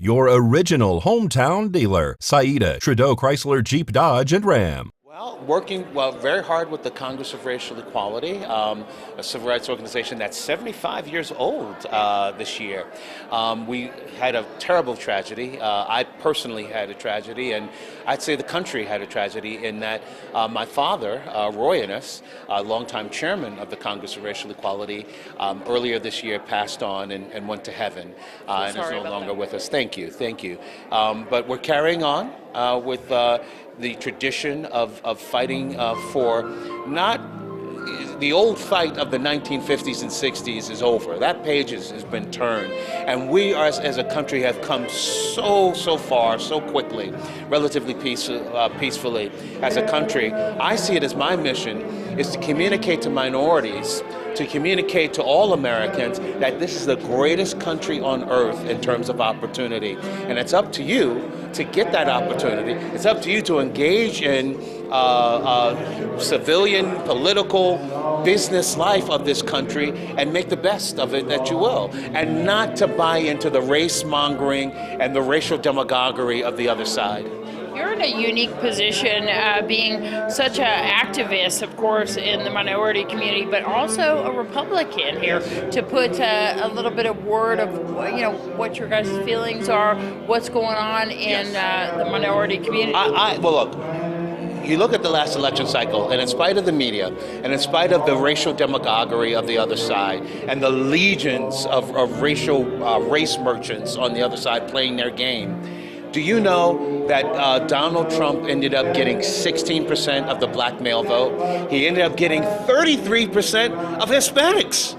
Your original hometown dealer, Saida, Trudeau Chrysler Jeep Dodge and Ram. Well, working very hard with the Congress of Racial Equality, a civil rights organization that's 75 years old this year. We had a terrible tragedy. I personally had a tragedy, and I'd say the country had a tragedy in that my father, Roy Innis, a longtime chairman of the Congress of Racial Equality, earlier this year passed on and went to heaven and is no longer with us. Thank you. But we're carrying on with the tradition of fighting for not the old fight of the 1950s and 60s is over. That page has been turned, and we as a country have come so far so quickly, relatively peacefully as a country. I see it as my mission is to communicate to minorities, to communicate to all Americans that this is the greatest country on earth in terms of opportunity. And it's up to you to get that opportunity. It's up to you to engage in civilian, political, business life of this country and make the best of it that you will. And not to buy into the race mongering and the racial demagoguery of the other side. You're in a unique position, being such an activist, of course, in the minority community, but also a Republican here, to put a little bit of word of what your guys' feelings are, what's going on in the minority community. Well, look. You look at the last election cycle, and in spite of the media, and in spite of the racial demagoguery of the other side, and the legions of race merchants on the other side playing their game, do you know that Donald Trump ended up getting 16% of the black male vote? He ended up getting 33% of Hispanics,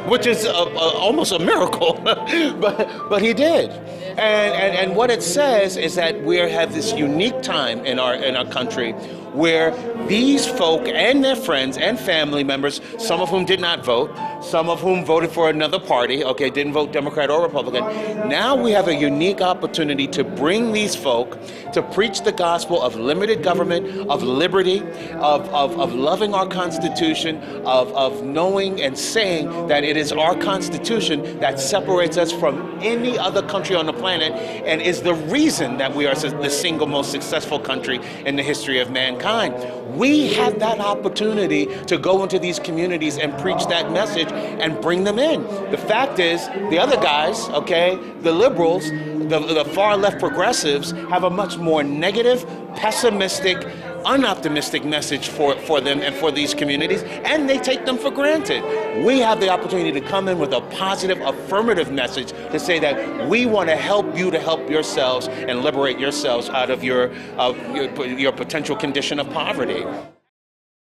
which is almost a miracle, but he did. And what it says is that we have this unique time in our country where these folk and their friends and family members, some of whom did not vote, some of whom voted for another party, didn't vote Democrat or Republican. Now we have a unique opportunity to bring these folk to preach the gospel of limited government, of liberty, of loving our Constitution, of knowing and saying that it is our Constitution that separates us from any other country on the planet and is the reason that we are the single most successful country in the history of mankind. We have that opportunity to go into these communities and preach that message and bring them in. The fact is, the other guys, the liberals, the far left progressives have a much more negative, pessimistic, unoptimistic message for them and for these communities, and they take them for granted. We have the opportunity to come in with a positive, affirmative message to say that we want to help you to help yourselves and liberate yourselves out of your potential condition of poverty.